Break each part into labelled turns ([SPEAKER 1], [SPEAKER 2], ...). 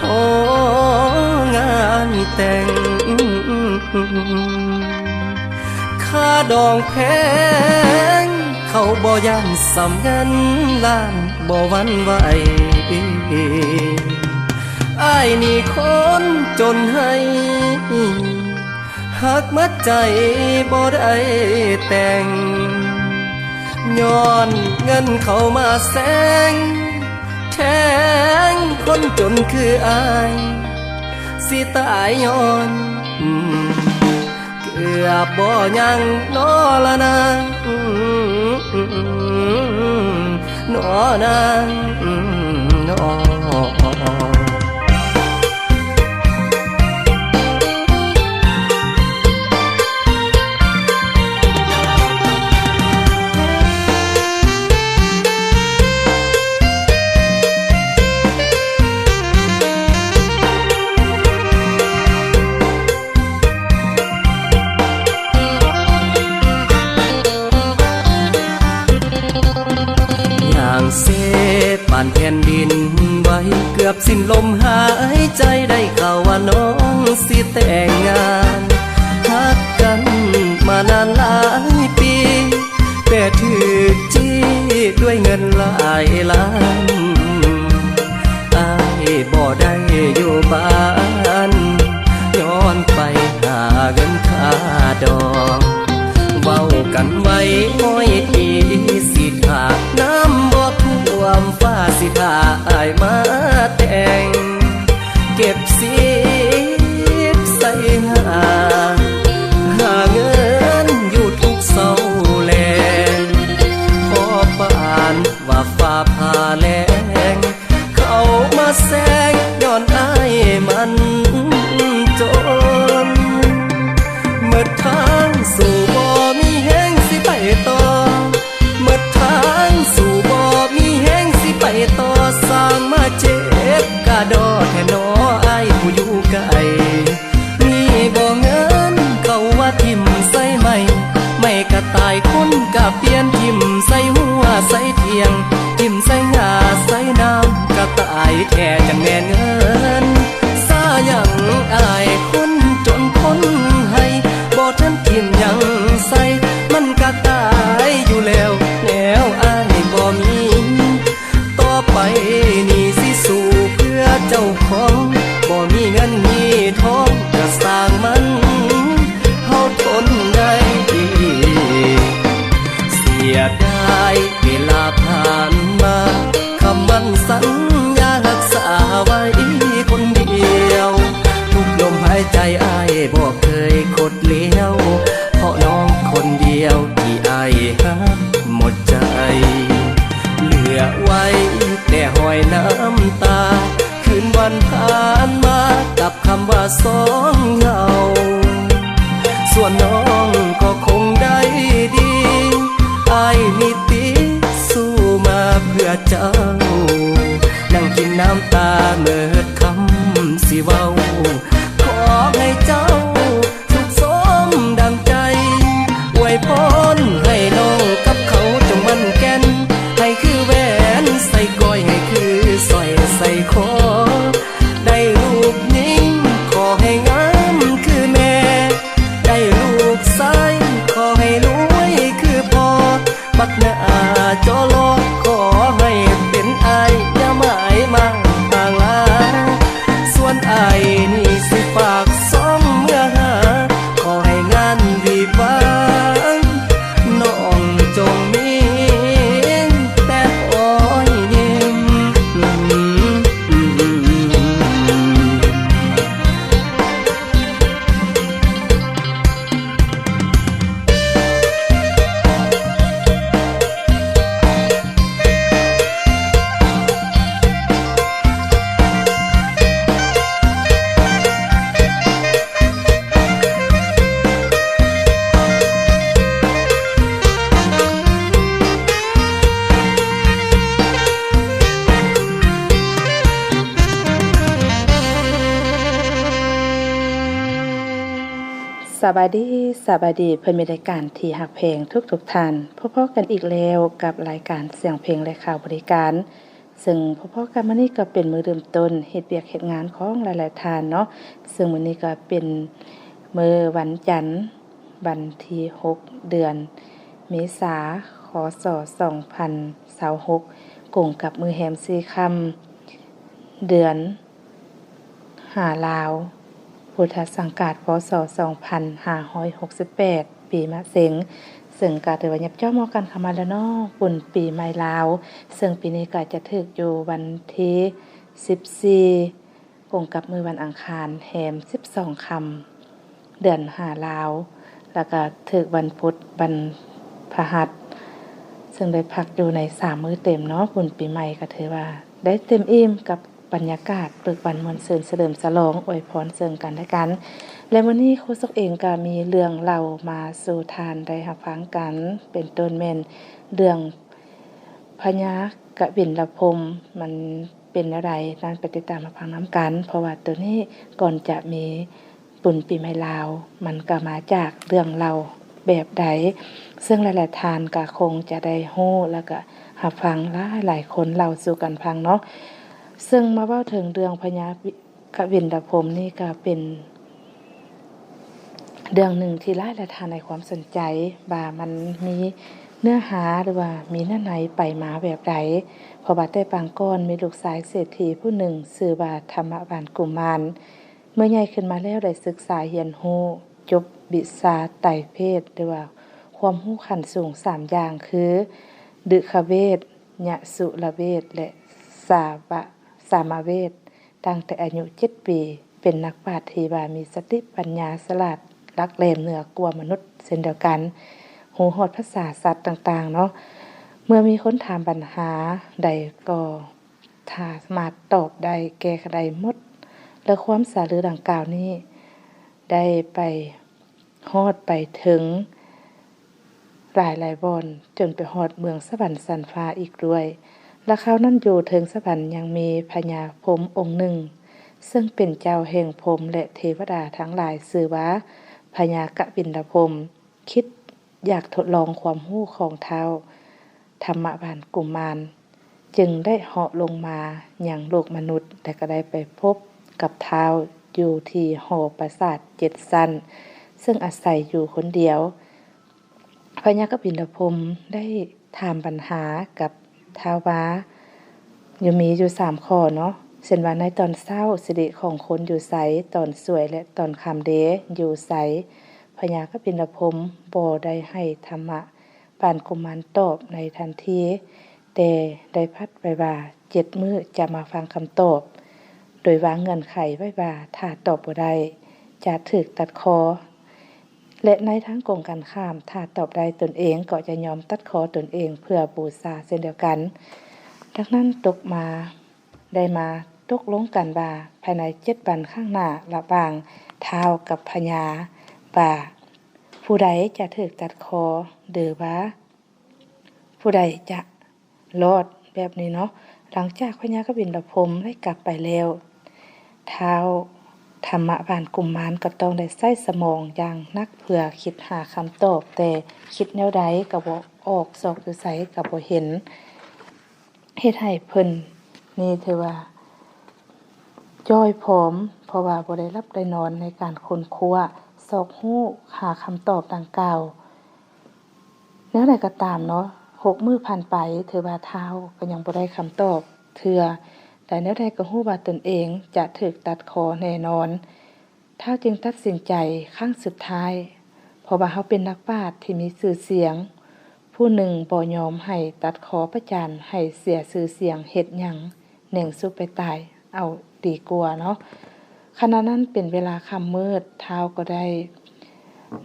[SPEAKER 1] โอ้งานแต่งค่าดองแพงเขาบ่ยันสำเงินล้านบ่หวันไหวอ้ายนี่คนจนให้หักมัดใจบ่ได้แต่งย้อนเงินเขามาแสงแทงคนจนคืออ้ายสิตายย้อนเกือบบ่ยังน้อละนางน้อนางน้อเสพบ้านแผ่นดินไว้เกือบสิ้นลมหายใจได้ข่าวว่าน้องสิแต่งงานฮักกันมานานหลายปีแต่ถูกจี้ด้วยเงินหลายล้านอ้ายบ่ได้อยู่บ้านย้อนไปหาเงินค่าดอกเว้ากันไว้ห้อยทีสิขาดน้ำบ่ท่วมฟ้าสิพาอ้ายมาแต่งเก็บสิบใส่หาเงินอยู่ทุกเศร้าแลงพอปานว่าฟ้าผ่าแรงเขามาแซงย้อนอ้ายมันจนเมื่อทางสู่บ่มีแห้งสิไปต่อเมื่อทางสู่บ่มีแห้งสิไปต่อสร้างมาเจ็บกะดอแท้น้ออ้ายผู้อยู่ไกลมีบ่เงินเขาว่าทิ่มใส่ไม่กะตายคนกะเปลี่ยนทิ่มใส่หัวใส่เทียงทิ่มใส่หญ้าใส่น้ำกะตายแท้จังแม่นเงินซาหยังอ้ายคนจนคนให้บ่ทันทิ่มหยังใส่มันกะตายอยู่แล้วอ้ายบ่มีต่อไปนี่สิสู้เพื่อเจ้าของบ่มีเงินมีทองก็สร้างมันเฮาทนได้ดีเสียดายเวลาผ่านมาคำมั่นสัญญารักษาไว้คนเดียวทุกลมหายใจอ้ายบ่เคยคดเลี้ยวเพราะน้องคนเดียวที่อ้ายฮักหมดใจเหลือไว้แต่หอยน้ำตาคืนวันผ่านมากับคำว่าสองเราส่วนน้องก็คงได้ดีอ้ายมีติสู้มาเพื่อเจ้านั่งกินน้ำตาเมื่อคำสิเว้าขอให้เจ้าสุขสมดังใจอวยพรให้น้องกับเขาจงมั่นแก่นให้คือแหวนใส่ก้อยให้คือสร้อยใส่คอได้ลูกนิ่งขอให้งามคือแม่ได้ลูกชายขอให้รวยคือพ่อบักหน้าจอลอขอให้เป็นอ้ายอย่าหมายมั่งต่างลาส่วนอ้ายนี่สิฝากซ้อมเมื่อหาขอให้งานวีบวังน้องจงมีแต่หอยยิ้ม
[SPEAKER 2] สบายดีเพิ่นมีรายการที่หักเพลงทุกท่านพบกันอีกแล้วกับรายการเสียงเพลงและข่าวบริการ ซึ่งพ่อๆกันมื้อนี้ก็เป็นมื้อเริ่มต้นเฮ็ดเวียกเฮ็ดงานของหลายๆท่านเนาะซึ่งมื้อนี้ก็เป็นมื้อวันจันทร์วันที่6เดือนเมษาคศ2026กงกับมื้อแรม4ค่ำเดือน5ลาวพุทธศักราชพศ2568ปีมะเส็งซึ่งก็ถือว่ายับย่อมอกันเข้ามาแล้วเนาะปุ่นปีใหม่ลาวซึ่งปีนี้ก็จะถึกอยู่วันที่14กงกับมื้อวันอังคารแรม12ค่ำเดือน5ลาวแล้วก็ถึกวันพุธวันพฤหัสซึ่งได้พักอยู่ใน3มื้อเต็มเนาะปุ่นปีใหม่ก็ถือว่าได้เต็มอิ่มกับบรรยากาศเปิกวันมวลซืนเฉลิมฉลองอวยพรซึ่งกันและกันและมื้อนี้โฆษกเองก็มีเรื่องเล่ามาสู่ทานได้รับฟังกันเป็นต้นแม่นเรื่องพญากบิณฑพรหมมันเป็นอะไรนั้นไปติดตามรับฟังนํกันเพราะว่าตัวนี้ก่อนจะมีบุญปีใหม่ลาวมันก็มาจากเรื่องเล่าแบบใดซึ่งหลายๆท่านก็คงจะได้ฮู้แล้วก็รับฟังหลายคนเล่าสู่กันฟังเนาะซึ่งมาเว้าถึงเรื่องพญากบิณฑพรหมนี่ก็เป็นเรื่องหนึ่งที่หลายท่านให้ความสนใจว่ามันมีเนื้อหาหรือว่ามีเนื้อในไปมาแบบใดเพราะว่าแต่ปางก่อนมีลูกชายเศรษฐีผู้หนึ่งชื่อว่าธรรมบาลกุมารเมื่อใหญ่ขึ้นมาแล้วได้ศึกษาเรียนรู้จบวิชาไตรเพศหรือว่าความรู้ขั้นสูง3อย่างคือดึขเวทยสุรเวทและสามเวทตั้งแต่อายุ7ปีเป็นนักปราชญ์ที่ว่ามีสติปัญญาฉลาดลักแหลมเหนือกว่ามนุษย์เช่นเดียวกันฮู้ฮอดภาษาสัตว์ต่างๆเนาะเมื่อมีคนถามปัญหาใดก็สามารถตอบได้แก้ไขได้หมดและความสาลือดังกล่าวนี้ได้ไปฮอดไปถึงหลายบ่อนจนไปฮอดเมืองสวรรค์สันฟ้าอีกด้วยและคราวนั้นอยู่ถึงสวรรค์ยังมีพญาพรหมองค์หนึ่งซึ่งเป็นเจ้าแห่งพรหมและเทวดาทั้งหลายชื่อว่าพญากบิณฑพรหมคิดอยากทดลองความรู้ของท้าวธรรมบาลกุมารจึงได้เหาะลงมายังโลกมนุษย์และก็ได้ไปพบกับท้าวอยู่ที่หอปราสาท7ชั้นซึ่งอาศัยอยู่คนเดียวพญากบิณฑพรหมได้ถามปัญหากับท้าวว่ามีอยู่3ข้อเนาะเช่นว่าในตอนเช้าสิริของคนอยู่ไสตอนสวยและตอนค่ำเดอยู่ไสพญากบิณฑพรหมบ่ได้ให้ธรรมะปานกุมารตอบในทันทีแต่ได้พัดไว้ว่า7มื้อจะมาฟังคำตอบโดยวางเงื่อนไขไว้ว่าถ้าตอบบ่ได้จะถูกตัดคอและในทางกงกันข้ามถ้าตอบได้ตนเองก็จะยอมตัดคอตนเองเพื่อบูชาเช่นเดียวกันดังนั้นตกลงกันว่าภายใน7วันข้างหน้าระหว่างท้าวกับพญาว่าผู้ใดจะถูกตัดคอหรือว่าผู้ใดจะรอดแบบนี้เนาะหลังจากพญากบิณฑพรหมได้กลับไปแล้วท้าวธรรมบาลกุมารก็ต้องได้ใช้สมองอย่างนักเพื่อคิดหาคำตอบแต่คิดแนวใดก็บ่ออกซอกอยู่ไสก็บ่เห็นเฮ็ดให้เพิ่นนี่ถือว่าจ้อยพร้อมเพราะว่าบ่ได้รับได้นอนในการค้นคว้าซอกฮู้หาคำตอบดังกล่าวแนวใดก็ตามเนาะ6มื้อผ่านไปถือว่าท้าวก็ยังบ่ได้คำตอบเทื่อแต่แนวใดก็ฮู้ว่าตนเองจะถูกตัดคอแน่นอนท้าวจึงตัดสินใจครั้งสุดท้ายเพราะว่าเขาเป็นนักปราชญ์ที่มีชื่อเสียงผู้หนึ่งบ่ยอมให้ตัดคอประจานให้เสียชื่อเสียงเฮ็ดหยังแหน่งสุไปตายเอาดีกว่าเนาะขณะนั้นเป็นเวลาค่ำมืดท้าวก็ได้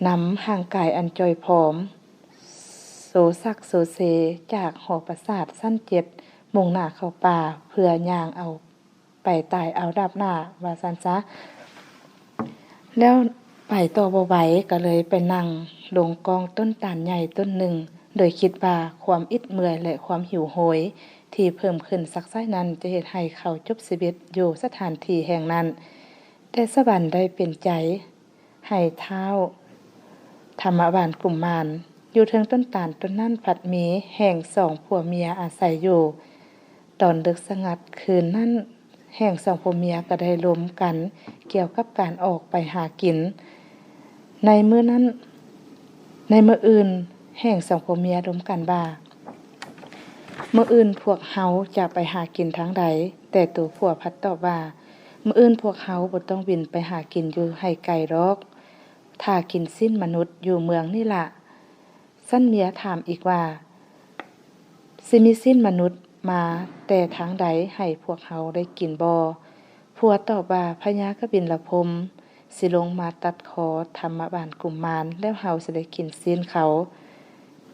[SPEAKER 2] นำห่างกายอันจอยผอมโซซักโซเซจากหอปราสาทชั้น7มุ่งหน้าเข้าป่าเพื่อย่างเอาไปตายเอาดับหน้าว่าซั่นซะแล้วไปต่อบ่ไหวก็เลยไปนั่งลงกองต้นตาลใหญ่ต้นหนึ่งโดยคิดว่าความอิดเมื่อยและความหิวโหยที่เพิ่มขึ้นสักไสนั้นจะเฮ็ดให้เขาจบชีวิตอยู่สถานที่แห่งนั้นแต่สวรรค์ได้เป็นใจให้ท้าวธรรมบาลกุมารอยู่เทิงต้นตาลต้นนั้นผัดมีแห่ง2ผัวเมียอาศัยอยู่ ตอนดึกสงัดคืนนั้นแห่งสองผัวเมียก็ได้ล้มกันเกี่ยวกับการออกไปหากินในมื้ออื่นแห่งสองผัวเมียล้มกันว่ามื้ออื่นพวกเฮาจะไปหากินทางใดแต่ตัวผัวพัดตอบว่ามื้ออื่นพวกเฮาบ่ต้องบินไปหากินอยู่ให้ไกลดอกถ้ากินสิ้นมนุษย์อยู่เมืองนี่ล่ะสั้นเมียถามอีกว่าสิมีสิ้นมนุษย์มาแต่ทางใดให้พวกเฮาได้กินบ่ผัวตอบว่าพญากบินละพรหมสิลงมาตัดคอธรรมบาลกุมมารแล้วเฮาสิได้กินสิ้นเขา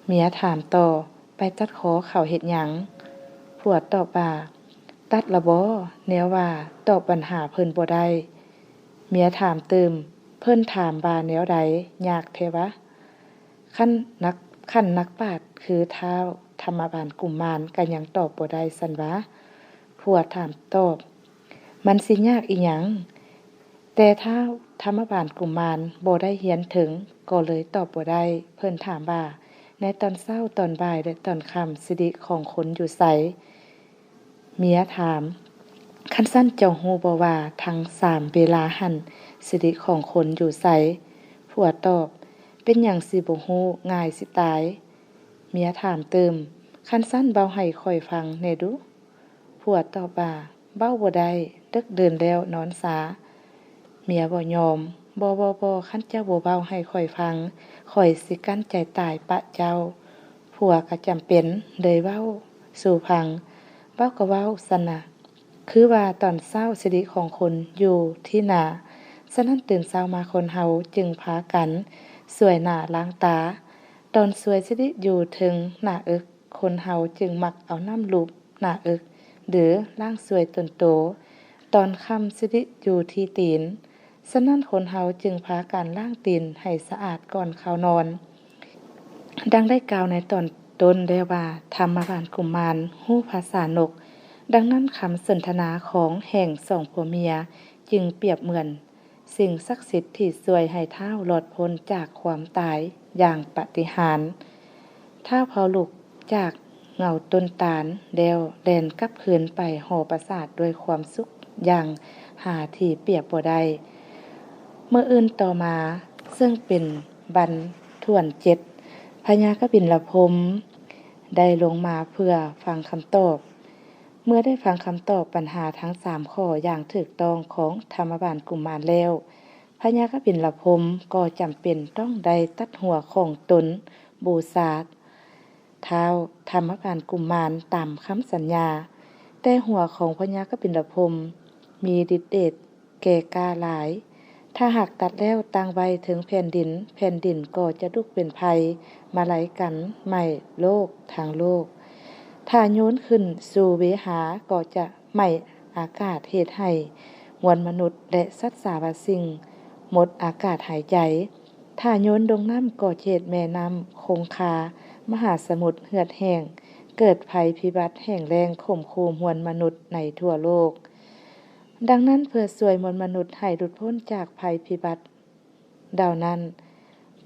[SPEAKER 2] เมียถามต่อไปตัดคอเขาเฮ็ดหยังผัวตอบว่าตัดละบ่แนวว่าตอบปัญหาเพิ่นบ่ได้เมียถามเติมเพิ่นถามว่าแนวใดยากแท้วะขั้นนักปราชญ์คือท้าวธรรมบาลกุมมารก็ยังตอบบ่ได้ซั่นวะผัวถามตอบมันสิยากอีหยังแต่ท้าวธรรมบาลกุมมารบ่ได้เรียนถึงก็เลยตอบบ่ได้เพิ่นถามว่าในตอนเช้าตอนบ่ายและตอนค่ำสิริของคนอยู่ไสเมียถามคันสั้นเจ้าฮู้บ่ว่าทั้ง3เวลาหั่นสิริของคนอยู่ไสผัวตอบเป็นหยังสิบ่ฮู้ง่ายสิตายเมียถามเติมคันสั้นเบาให้ค่อยฟังแน่ดูผัวตอบว่าเบ้าบ่ได้ดึกเดินแล้วนอนสาเมียบ่ยอมบ่คันเจ้าบ่เบาให้ค่อยฟังค่อยสิกั้นใจตายปะเจ้าผัวก็จำเป็นเลยเว้าสู่ฟังเว้าก็เว้าซั่นน่ะคือว่าตอนเช้าสิริของคนอยู่ที่หน้าฉะนั้นตื่นเช้ามาคนเฮาจึงพากันสวยหน้าล้างตาตอนสวยสิริอยู่ถึงหน้าอึกคนเฮาจึงมักเอาน้ำลูบหน้าอึกหรือล้างสวยตนโตตอนค่ำสิริอยู่ที่ตีนฉะนั้นคนเฮาจึงพากันล้างตีนให้สะอาดก่อนเข้านอนดังได้กล่าวในตอนต้นแล้วว่าธรรมบาลกุมมารฮู้ภาษานกดังนั้นคำสนทนาของแห่งสองผัวเมียจึงเปรียบเหมือนสิ่งศักดิ์สิทธิ์ที่ช่วยให้ท้าวหลอดพ้นจากความตายอย่างปาฏิหาริย์ท้าวเผาลุกจากเงาต้นตาลแล้วแล่นกลับคืนไปหอประสาทด้วยความสุขอย่างหาที่เปรียบบ่ได้เมื่ออื่นต่อมาซึ่งเป็นบรรทวน7พญากบิลพรหมได้ลงมาเพื่อฟังคำตอบเมื่อได้ฟังคำตอบปัญหาทั้ง3ข้ออย่างถูกต้องของธรรมบาลกุมมารแล้วพญากบิลพรหมก็จำเป็นต้องได้ตัดหัวของตนบูชาท้าวธรรมบาลกุมมารตามคำสัญญาแต่หัวของพญากบิลพรหมมีฤทธิ์เดชแก่กล้าหลายถ้าหากตัดแล้วตั้งไว้ถึงแผ่นดินก็จะลุกเป็นภัยมาไหลกันใหม่โลกทางโลกถ้าโยนขึ้นสู่เวหาก็จะไหม้อากาศเหตุให้มวลมนุษย์และสัตว์สารสิ่งหมดอากาศหายใจถ้าโยนลงน้ำก็เหตุแม่น้ำคงคามหาสมุทรเหือดแห้งเกิดภัยพิบัติแห่งแรงข่มขู่มวลมนุษย์ในทั่วโลกดังนั้นเพื่อช่วยมวลมนุษย์ให้หลุดพ้นจากภัยพิบัติดาวนั้น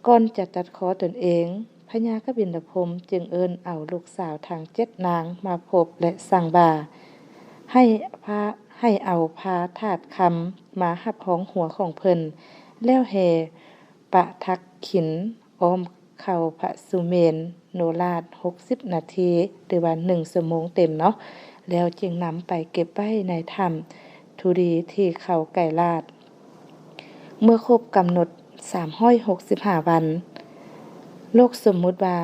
[SPEAKER 2] ก่อนจะตัดคอตนเองพญากบิลพรหมจึงเอิ้นเอาลูกสาวทั้ง7นางมาพบและสั่งบ่าให้เอาพาถาดคำมาหับห้องหัวของเพิ่นแล้วแห่ปะทักขินอ้อมเข้าพระสุเมนโนราช60นาทีหรือว่า1ชั่วโมงเต็มเนาะแล้วจึงนำไปเก็บไว้ในถ้ำทุรีที่เขาไก่ลาดเมื่อครบกำหนด365วันโลกสมมุติว่า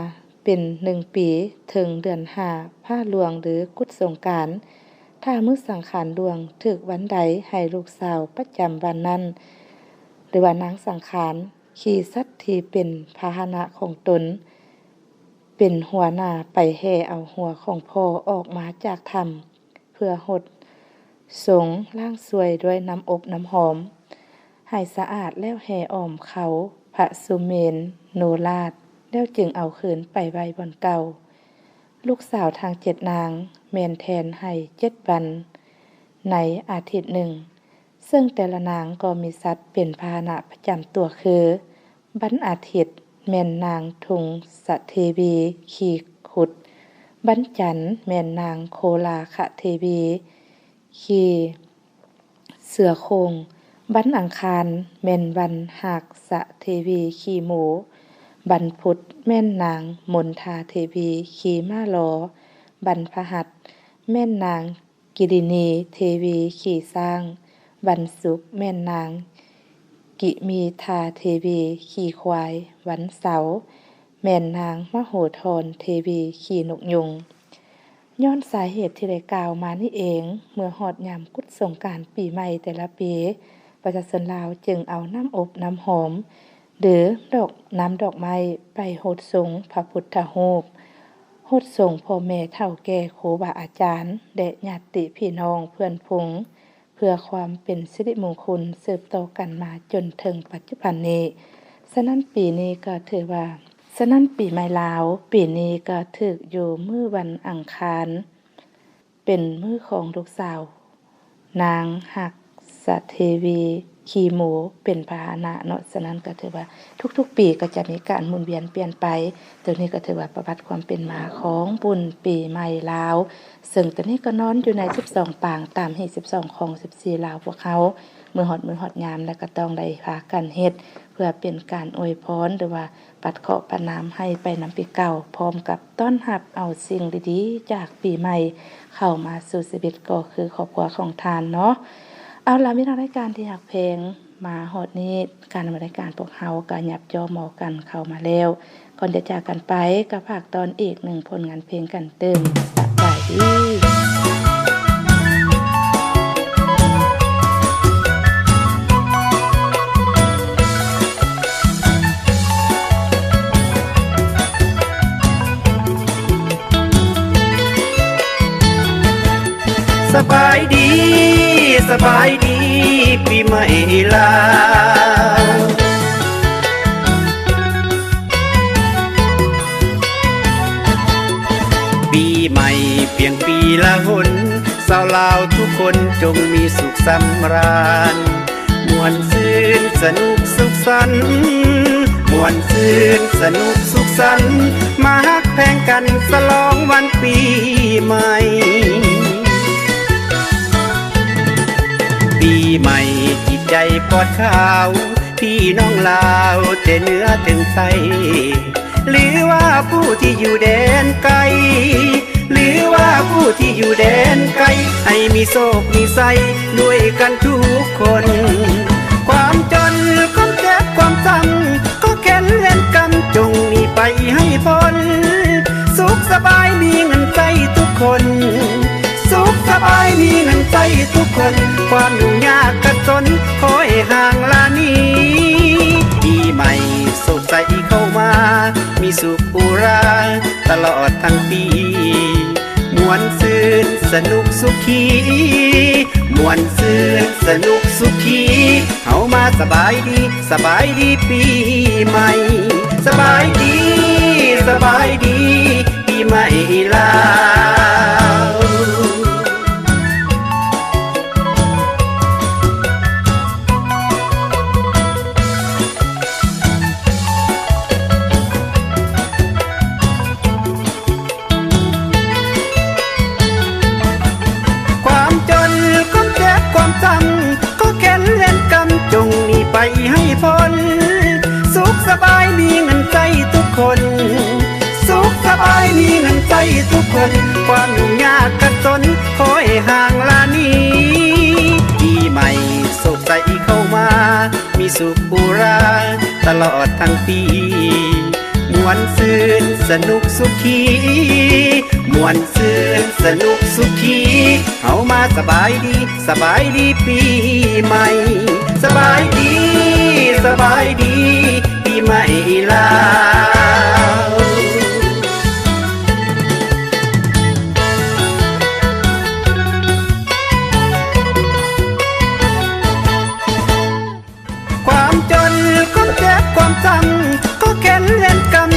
[SPEAKER 2] เป็น1ปีถึงเดือน5ผ้าหลวงหรือกุศสงกรานต์ถ้ามื้อสังขารหลวงถึกวันใดให้ลูกสาวประจำวันนั้นหรือว่านางสังขารขี่สัตว์ที่เป็นพาหนะของตนเป็นหัวหน้าไปแห่เอาหัวของพ่อออกมาจากถ้ำเพื่อหดสงล่างสวยด้วยน้ำอบน้ำหอมให้สะอาดแล้วแห่อ้อมเขาพระสุเมนโนราชแล้วจึงเอาคืนไปไว้บนเก่าลูกสาวทาง7นางแม่นแทนให้7วันในอาทิตย์หนึ่งซึ่งแต่ละนางก็มีสัตว์เป็นพาหนะประจำตัวคือบั้นอาทิตย์แม่นนางทุงสะเทวีขี่ขุด บั้นจันทร์แม่นนางโคลาคะเทวีขี่เสือโคงบั้นอังคารแม่นวันหากสะเทวีขี่หมูบั้นพุธแม่นนางมนทาเทวีขี่ม้าลอบั้นพฤหัสแม่นนางกิรินีเทวีขี่ช้างบั้นศุกร์แม่นนางกิมีทาเทวีขี่ควายวันเสาร์แม่นนางมโหธรเทวีขี่นกยุงย้อนสาเหตุที่ได้กล่าวมานี่เองเมื่อฮอดยามกุดสงกรานต์ปีใหม่แต่ละปีประชาชนลาวจึงเอาน้ำอบน้ำหอมหรือน้ำดอกไม้ไปโหดสงพระพุทธรูปโหดสงพ่อแม่เฒ่าแก่ครูบาอาจารย์และญาติพี่น้องเพื่อนฝูงเพื่อความเป็นสิริมงคลสืบต่อกันมาจนถึงปัจจุบันนี้ฉะนั้นปีนี้ก็ถือว่าฉะนั้นปีใหม่ลาวปีนี้ก็ถึกอยู่มื้อวันอังคารเป็นมื้อของลูกสาวนางหักสะเทวีขี่หมูเป็นพาหนะเนาะฉะนั้นก็ถือว่าทุกๆปีก็จะมีการหมุนเวียนเปลี่ยนไปตัวนี้ก็ถือว่าประวัติความเป็นมาของบุญปีใหม่ลาวซึ่งตัวนี้ก็นอนอยู่ใน12ปางตามเหตุ12ของ14ลาวพวกเขาเมื่อฮอดยามแล้วก็ต้องได้พากันเฮ็ดเพื่อเป็นการอวยพรหรือว่าปัดเคราะห์ประนามให้ไปนำปีเก่าพร้อมกับต้อนรับเอาสิ่งดีๆจากปีใหม่เข้ามาสู่ชีวิตก็คือครอบครัวของทานเนาะเอาล่ะมีรายการที่อยากเพลงมาฮอดนี้การดำเนินรายการพวกเฮาก็ยับย่อหมอกันเข้ามาแล้วก่อนจะจากกันไปก็ฝากตอนอีกหนึ่งผลงานเพลงกันเติมสบายดี
[SPEAKER 3] สบายดีสบายดีปีใหม่ลาวปีใหม่เพียงปีละหนสาวลาวทุกคนจงมีสุขสำราญมวนซื่นสนุกสุขสันต์มวนซื่นสนุกสุขสันต์มาฮักแพงกันฉลองวันปีใหม่ปีใหม่จิตใจปลอดข่าวพี่น้องลาวแต่เนื้อถึงใจหรือว่าผู้ที่อยู่แดนไกลหรือว่าผู้ที่อยู่แดนไกลให้มีโชคมีไสด้วยกันทุกคนความจนความเจ็บความจำก็แค้นเล่นกันจงหนีไปให้พ้นสุขสบายมีเงินใจทุกคนสุขสบายมีเงินใจทุกคนความยุ่งยากกระจนขอให้ห่างลานี้ปีใหม่สดใสเข้ามามีสุขอุราตลอดทั้งปีมวนซื่นสนุกสุขีมวนซื่นสนุกสุขีเฮามาสบายดีปีใหม่สบายดีปีใหม่ลาวก็แค้นเล่นกรรมจงหนีไปให้พ้นสุขสบายมีเงินใจทุกคนสุขสบายมีเงินใจทุกคนความยุ่งยากกระจนขอให้ห่างลานี้ปีใหม่สดใสเข้ามามีสุขอุราตลอดทั้งปีมวนซื่นสนุกสุขีมวนซื่นสนุกสุขีเฮามาสบายดีปีใหม่สบายดีปีใหม่ลาวความจนความเจ็บความจำก็แค้นเล่นกรรม